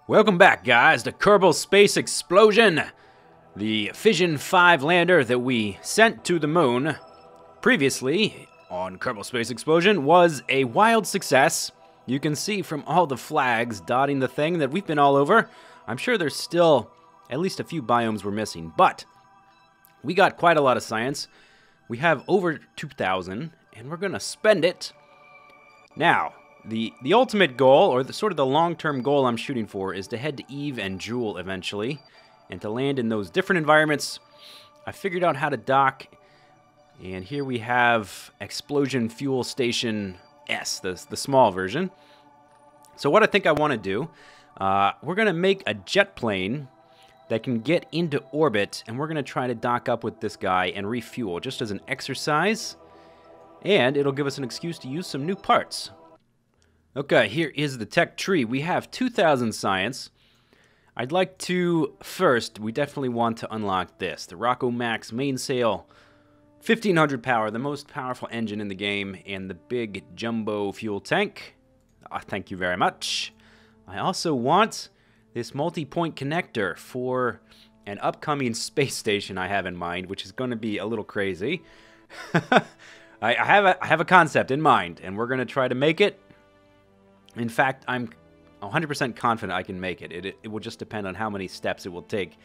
Welcome back, guys, to Kerbal Space Explosion, the Fission 5 lander that we sent to the moon previously on Kerbal Space Explosion was a wild success. You can see from all the flags dotting the thing that we've been all over. I'm sure there's still at least a few biomes we're missing, but we got quite a lot of science. We have over 2,000, and we're going to spend it. Now, the ultimate goal, or sort of the long-term goal I'm shooting for, is to head to Eve and Jewel eventually, and to land in those different environments. I figured out how to dock, and here we have Explosion Fuel Station S, the small version. So what I think I want to do, we're going to make a jet plane that can get into orbit, and we're going to try to dock up with this guy and refuel, just as an exercise, and it'll give us an excuse to use some new parts. Okay, here is the tech tree. We have 2,000 science. I'd like to, first, we definitely want to unlock this. The Rocco Max mainsail, 1,500 power, the most powerful engine in the game, and the big jumbo fuel tank. Thank you very much. I also want this multi-point connector for an upcoming space station I have in mind, which is going to be a little crazy. I have a concept in mind, and we're going to try to make it. In fact, I'm 100% confident I can make it. It will just depend on how many steps it will take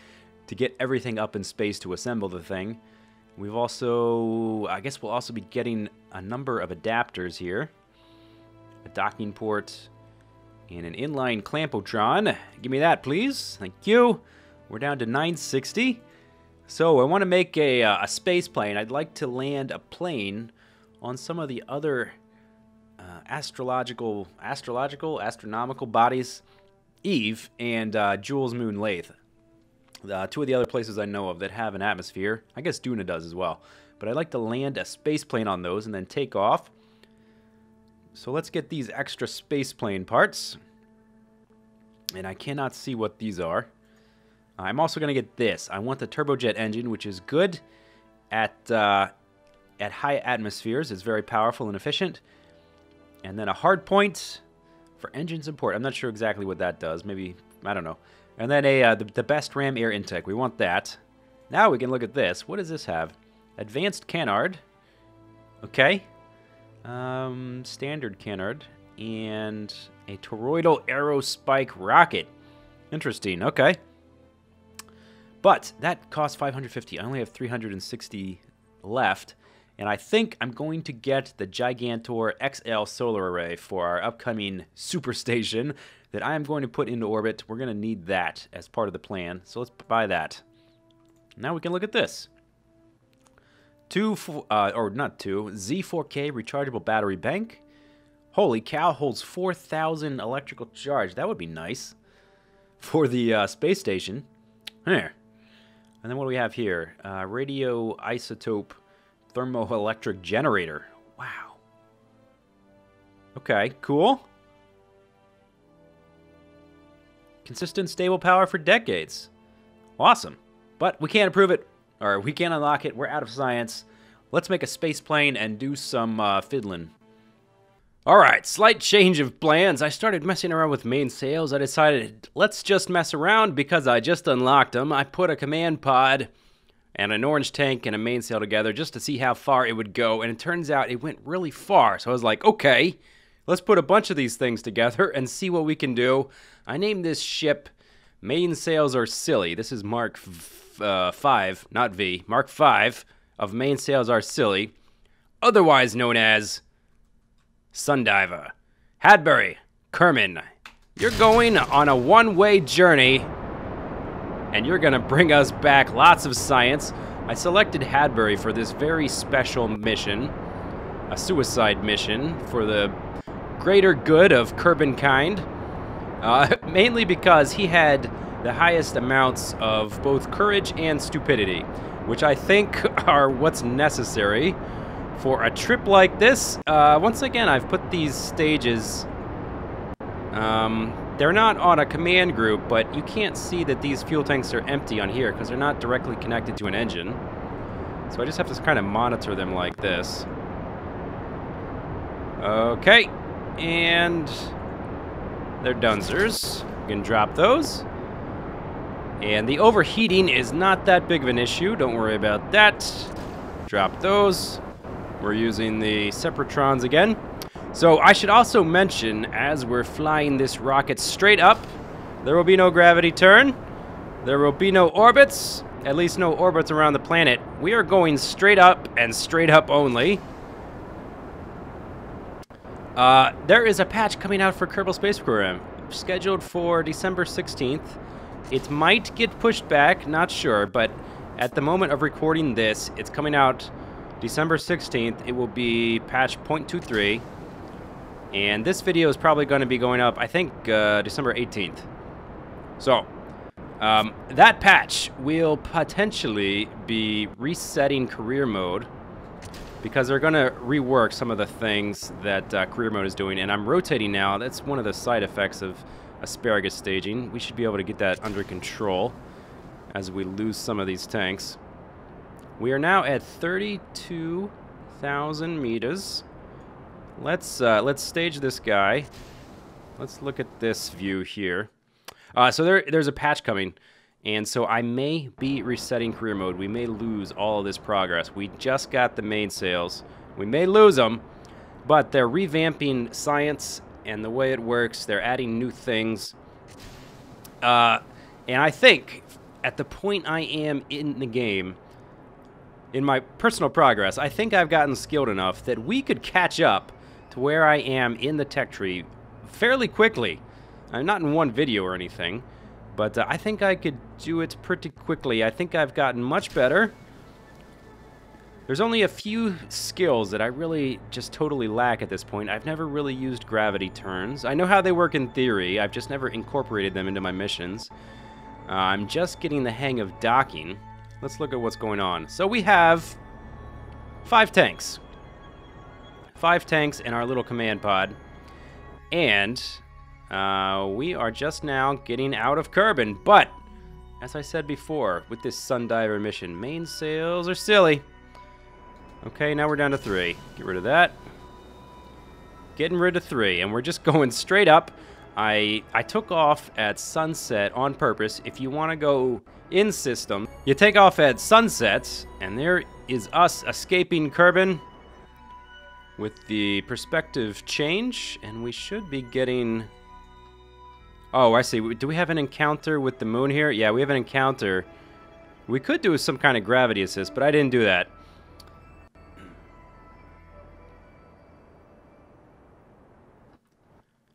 to get everything up in space to assemble the thing. We've also, I guess we'll also be getting a number of adapters here. A docking port and an inline clampotron. Give me that, please. Thank you. We're down to 960. So I want to make a space plane. I'd like to land a plane on some of the other astronomical bodies, Eve and Jules Moon Lathe. Two of the other places I know of that have an atmosphere. I guess Duna does as well. But I'd like to land a space plane on those and then take off. So let's get these extra space plane parts. And I cannot see what these are. I'm also going to get this. I want the turbojet engine, which is good at high atmospheres. It's very powerful and efficient. And then a hard point for engine support. I'm not sure exactly what that does. Maybe, I don't know. And then the best ram air intake. We want that. Now we can look at this. What does this have? Advanced canard. Okay. Standard canard. And a toroidal arrow spike rocket. Interesting. Okay. But that costs 550. I only have 360 left. And I think I'm going to get the Gigantor XL solar array for our upcoming super station that I am going to put into orbit. We're going to need that as part of the plan. So let's buy that. Now we can look at this. Z4K rechargeable battery bank. Holy cow, holds 4,000 electrical charge. That would be nice for the space station. Here. And then what do we have here? Radioisotope thermoelectric generator. Wow. Okay, cool. Consistent, stable power for decades. Awesome. But we can't approve it, or we can't unlock it. We're out of science. Let's make a space plane and do some fiddling. Alright, slight change of plans. I started messing around with mainsails. I decided, let's just mess around because I just unlocked them. I put a command pod and an orange tank and a mainsail together just to see how far it would go, and it turns out it went really far. So I was like, okay, let's put a bunch of these things together and see what we can do. I named this ship Mainsails Are Silly. This is Mark 5, not V, Mark 5 of Mainsails Are Silly, otherwise known as Sundiver. Hadbury, Kerman, you're going on a one-way journey, and you're gonna bring us back lots of science. I selected Hadbury for this very special mission, a suicide mission for the greater good of Kerbenkind, mainly because he had the highest amounts of both courage and stupidity, which I think are what's necessary for a trip like this. Once again, I've put these stages, they're not on a command group, but you can't see that these fuel tanks are empty on here because they're not directly connected to an engine. So I just have to kind of monitor them like this. Okay, and they're dunzers. We can drop those. And the overheating is not that big of an issue. Don't worry about that. Drop those. We're using the Separatrons again. So I should also mention, as we're flying this rocket straight up, there will be no gravity turn. There will be no orbits. At least no orbits around the planet. We are going straight up and straight up only. There is a patch coming out for Kerbal Space Program, scheduled for December 16th. It might get pushed back, not sure, but at the moment of recording this, it's coming out December 16th. It will be patch 0.23, and this video is probably going to be going up, I think, December 18th. So, that patch will potentially be resetting career mode, because they're going to rework some of the things that career mode is doing, and I'm rotating now. That's one of the side effects of asparagus staging. We should be able to get that under control as we lose some of these tanks. We are now at 32,000 meters. Let's stage this guy. Let's look at this view here. So there's a patch coming, and so I may be resetting career mode. We may lose all of this progress. We just got the mainsails. We may lose them, but they're revamping science and the way it works. They're adding new things. And I think at the point I am in the game, in my personal progress, I think I've gotten skilled enough that we could catch up to where I am in the tech tree fairly quickly. I'm not in one video or anything, but I think I could do it pretty quickly. I think I've gotten much better. There's only a few skills that I really just totally lack at this point. I've never really used gravity turns. I know how they work in theory. I've just never incorporated them into my missions. I'm just getting the hang of docking. Let's look at what's going on. So we have 5 tanks. 5 tanks in our little command pod. And we are just now getting out of Kerbal. But, as I said before, with this Sundiver mission, mainsails are silly. Okay, now we're down to 3. Get rid of that. Getting rid of 3, and we're just going straight up. I took off at sunset on purpose. If you want to go in system, you take off at sunset, and there is us escaping Kerbal with the perspective change, and we should be getting... Oh, I see. Do we have an encounter with the moon here? Yeah, we have an encounter. We could do some kind of gravity assist, but I didn't do that.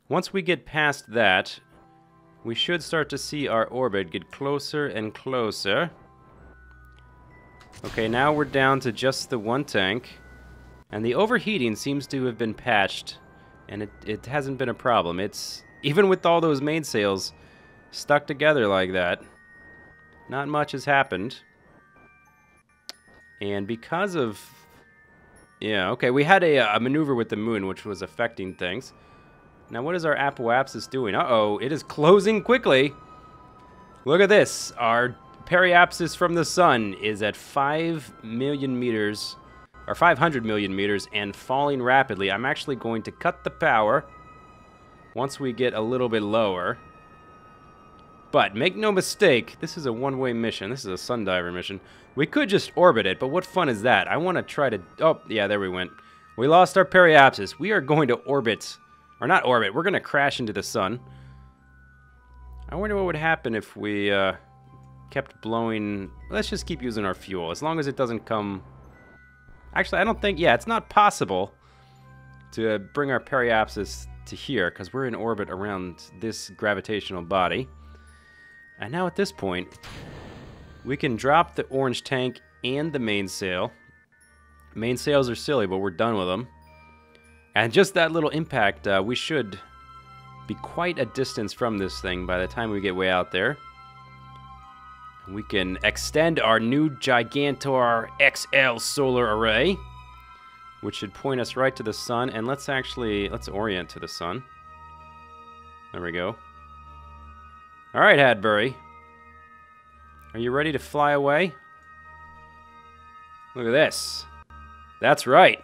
Once we get past that, we should start to see our orbit get closer and closer. Okay, now we're down to just the 1 tank. And the overheating seems to have been patched, and it hasn't been a problem. It's, even with all those mainsails stuck together like that, not much has happened. And because of... Yeah, okay, we had a maneuver with the moon, which was affecting things. Now, what is our apoapsis doing? Uh-oh, it is closing quickly. Look at this. Our periapsis from the sun is at 5 million meters, or 500 million meters, and falling rapidly. I'm actually going to cut the power once we get a little bit lower. But make no mistake, this is a one-way mission. This is a Sundiver mission. We could just orbit it, but what fun is that? I want to try to... Oh, yeah, there we went. We lost our periapsis. We are going to orbit... Or not orbit, we're going to crash into the sun. I wonder what would happen if we kept blowing... Let's just keep using our fuel, as long as it doesn't come... Actually, I don't think... Yeah, it's not possible to bring our periapsis to here, because we're in orbit around this gravitational body. And now at this point, we can drop the orange tank and the mainsail. Mainsails are silly, but we're done with them. And just that little impact, we should be quite a distance from this thing by the time we get way out there. We can extend our new Gigantor XL solar array, which should point us right to the sun. And let's orient to the sun. There we go. All right, Hadbury. Are you ready to fly away? Look at this. That's right.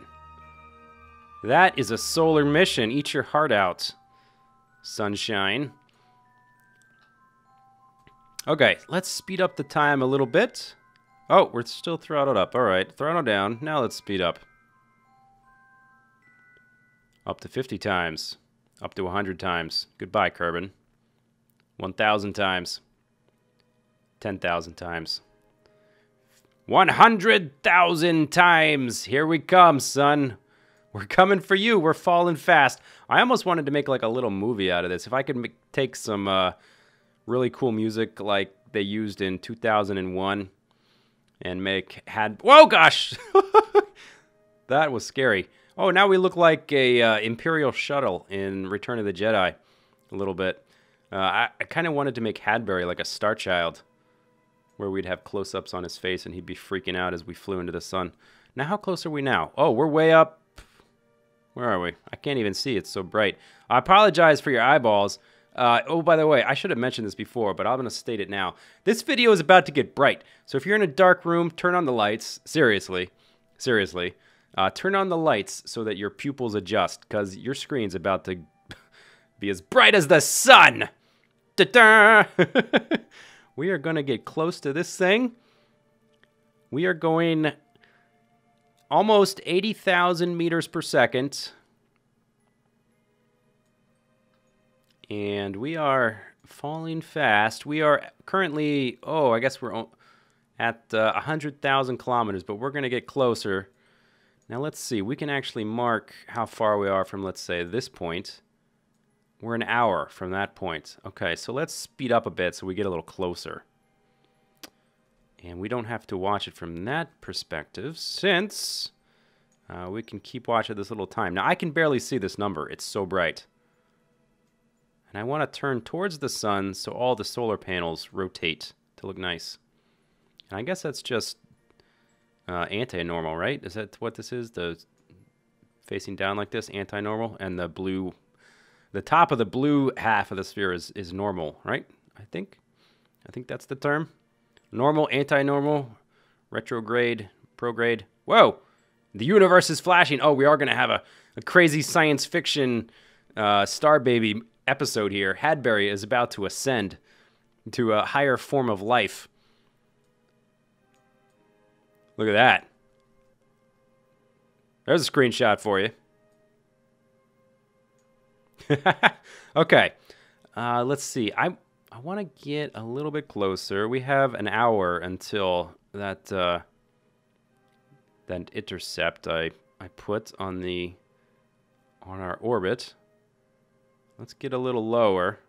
That is a solar mission. Eat your heart out, sunshine. Okay, let's speed up the time a little bit. Oh, we're still throttled up. All right, throttle down. Now let's speed up. Up to 50 times. Up to 100 times. Goodbye, Kerbal. 1,000 times. 10,000 times. 100,000 times! Here we come, son. We're coming for you. We're falling fast. I almost wanted to make like a little movie out of this. If I could take some really cool music like they used in 2001 and make Whoa, gosh! That was scary. Oh, now we look like a Imperial shuttle in Return of the Jedi a little bit. I kind of wanted to make Hadbury like a Star Child, where we'd have close-ups on his face and he'd be freaking out as we flew into the sun. Now, how close are we now? Oh, we're way up. Where are we? I can't even see. It's so bright. I apologize for your eyeballs. Oh, by the way, I should have mentioned this before, but I'm going to state it now. This video is about to get bright. So if you're in a dark room, turn on the lights. Seriously. Seriously. Turn on the lights so that your pupils adjust, because your screen's about to be as bright as the sun. Ta-da! We are going to get close to this thing. We are going almost 80,000 meters per second. And we are falling fast. We are currently, oh, I guess we're at 100,000 kilometers, but we're going to get closer. Now let's see. We can actually mark how far we are from, let's say, this point. We're an hour from that point. Okay, so let's speed up a bit so we get a little closer. And we don't have to watch it from that perspective, since we can keep watching this little time. Now, I can barely see this number. It's so bright. And I want to turn towards the sun so all the solar panels rotate to look nice. And I guess that's just anti-normal, right? Is that what this is? The facing down like this, anti-normal, and the blue, the top of the blue half of the sphere is normal, right? I think that's the term. Normal, anti-normal, retrograde, prograde. Whoa! The universe is flashing. Oh, we are going to have a crazy science fiction Star Baby episode here. Hadbury is about to ascend to a higher form of life. Look at that. There's a screenshot for you. Okay. Let's see. I want to get a little bit closer. We have an hour until that that intercept I put on our orbit. Let's get a little lower.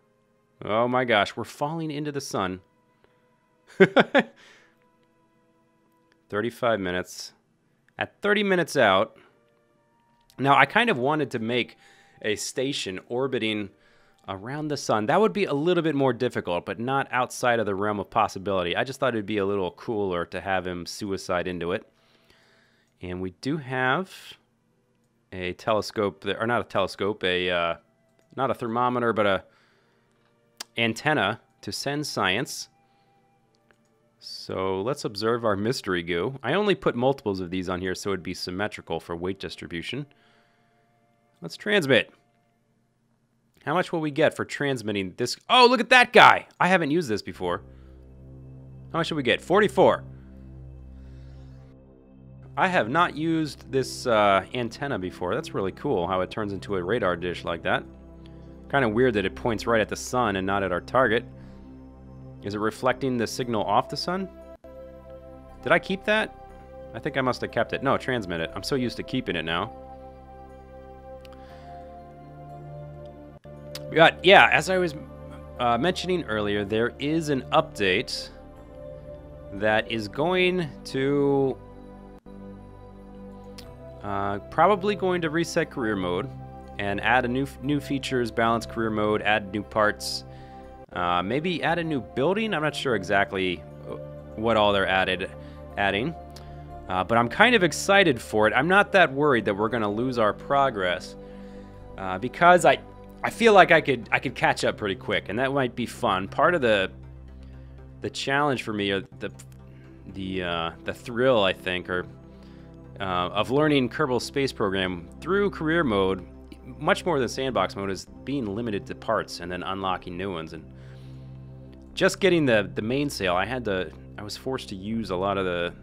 Oh my gosh, we're falling into the sun. 35 minutes. At 30 minutes out. Now, I kind of wanted to make a station orbiting around the sun. That would be a little bit more difficult, but not outside of the realm of possibility. I just thought it'd be a little cooler to have him suicide into it. And we do have a telescope, or not a telescope, not a thermometer, but a antenna to send science. So let's observe our mystery goo. I only put multiples of these on here so it'd be symmetrical for weight distribution. Let's transmit. How much will we get for transmitting this? Oh, look at that guy! I haven't used this before. How much should we get? 44. I have not used this antenna before. That's really cool how it turns into a radar dish like that. Kind of weird that it points right at the sun and not at our target. Is it reflecting the signal off the sun? Did I keep that? I think I must have kept it. No, transmit it. I'm so used to keeping it now. But yeah, as I was mentioning earlier, there is an update that is going to probably going to reset career mode and add a new features, balance career mode, add new parts, maybe add a new building. I'm not sure exactly what all they're adding, but I'm kind of excited for it. I'm not that worried that we're going to lose our progress because I feel like I could catch up pretty quick, and that might be fun. Part of the challenge for me, or the thrill, I think, or of learning Kerbal Space Program through career mode, much more than sandbox mode, is being limited to parts and then unlocking new ones. And just getting the mainsail, I was forced to use a lot of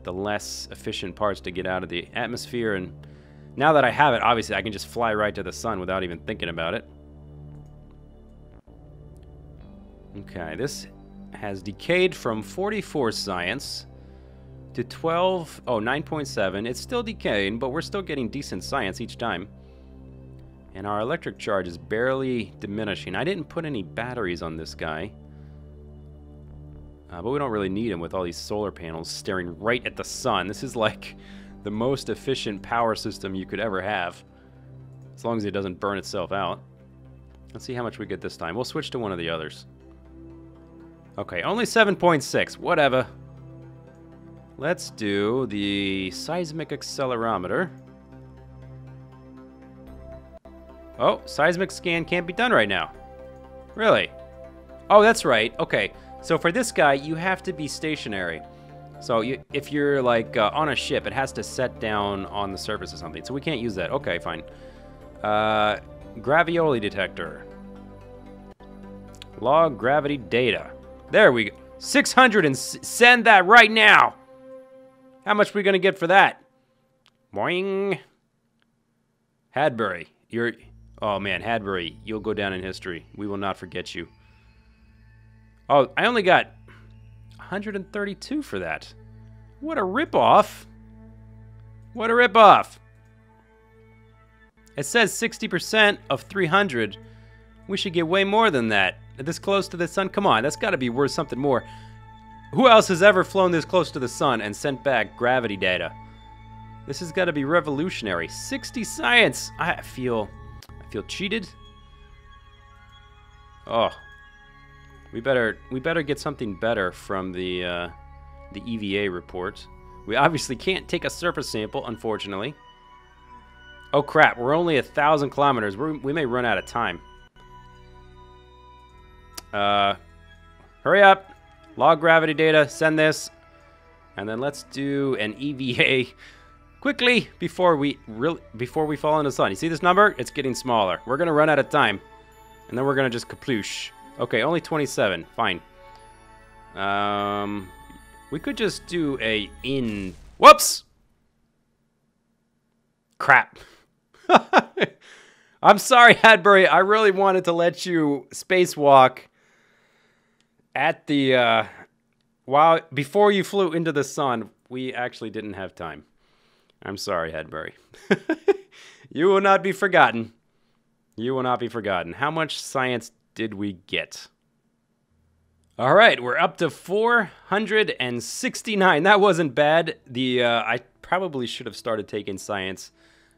the less efficient parts to get out of the atmosphere, and now that I have it, obviously I can just fly right to the sun without even thinking about it. Okay, this has decayed from 44 science to 12, 9.7. It's still decaying, but we're still getting decent science each time. And our electric charge is barely diminishing. I didn't put any batteries on this guy. But we don't really need them with all these solar panels staring right at the sun. This is like the most efficient power system you could ever have. As long as it doesn't burn itself out. Let's see how much we get this time. We'll switch to one of the others. Okay, only 7.6. Whatever. Let's do the seismic accelerometer. Oh, seismic scan can't be done right now. Really? Oh, that's right. Okay, so for this guy, you have to be stationary. So if you're like on a ship, it has to set down on the surface or something. So we can't use that. Okay, fine. Gravioli detector. Log gravity data. There we go. 600 and send that right now. How much are we gonna get for that? Boing. Hadbury, oh man, Hadbury, you'll go down in history. We will not forget you. Oh, I only got 132 for that. What a ripoff. What a ripoff. It says 60% of 300. We should get way more than that. This close to the sun? Come on, that's got to be worth something more. Who else has ever flown this close to the sun and sent back gravity data? This has got to be revolutionary. 60 science. I feel cheated. Oh, we better get something better from the EVA report. We obviously can't take a surface sample, unfortunately. Oh crap! We're only 1,000 kilometers. We may run out of time. Hurry up! Log gravity data. Send this, and then let's do an EVA quickly before we fall into the sun. You see this number? It's getting smaller. We're gonna run out of time, and then we're gonna just kaploosh. Okay, only 27. Fine. We could just do a Whoops! Crap. I'm sorry, Hadbury. I really wanted to let you spacewalk at the before you flew into the sun. We actually didn't have time. I'm sorry, Hadbury. You will not be forgotten. You will not be forgotten. How much science did we get? All right, we're up to 469. That wasn't bad. I probably should have started taking science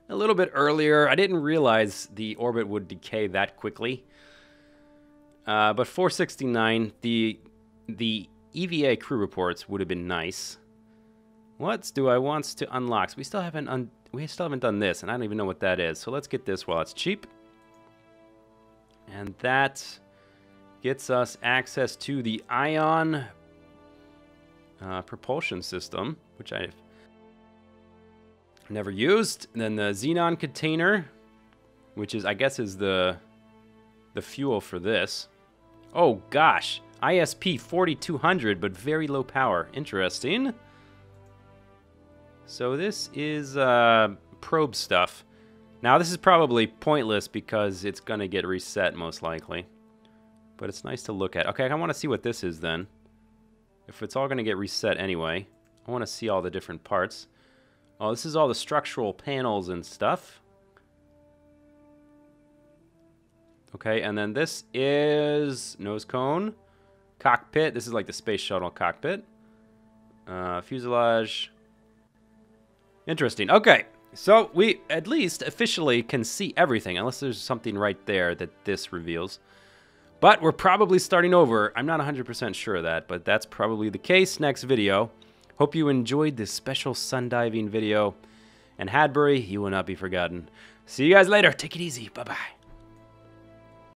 a little bit earlier. I didn't realize the orbit would decay that quickly. But 469, the EVA crew reports would have been nice. What do I want to unlock? So we still haven't done this, and I don't even know what that is. So let's get this while it's cheap. And that gets us access to the ion propulsion system, which I've never used. And then the xenon container, which is, I guess, is the fuel for this. Oh gosh, ISP 4200, but very low power. Interesting. So this is probe stuff. Now this is probably pointless because it's gonna get reset most likely. But it's nice to look at. Okay, I want to see what this is then. If it's all gonna get reset anyway. I want to see all the different parts. Oh, this is all the structural panels and stuff. Okay, and then this is nose cone, cockpit. This is like the space shuttle cockpit. Fuselage. Interesting. Okay, so we at least officially can see everything, unless there's something right there that this reveals. But we're probably starting over. I'm not 100% sure of that, but that's probably the case. Next video. Hope you enjoyed this special sun diving video. And Hadbury, you will not be forgotten. See you guys later. Take it easy. Bye-bye.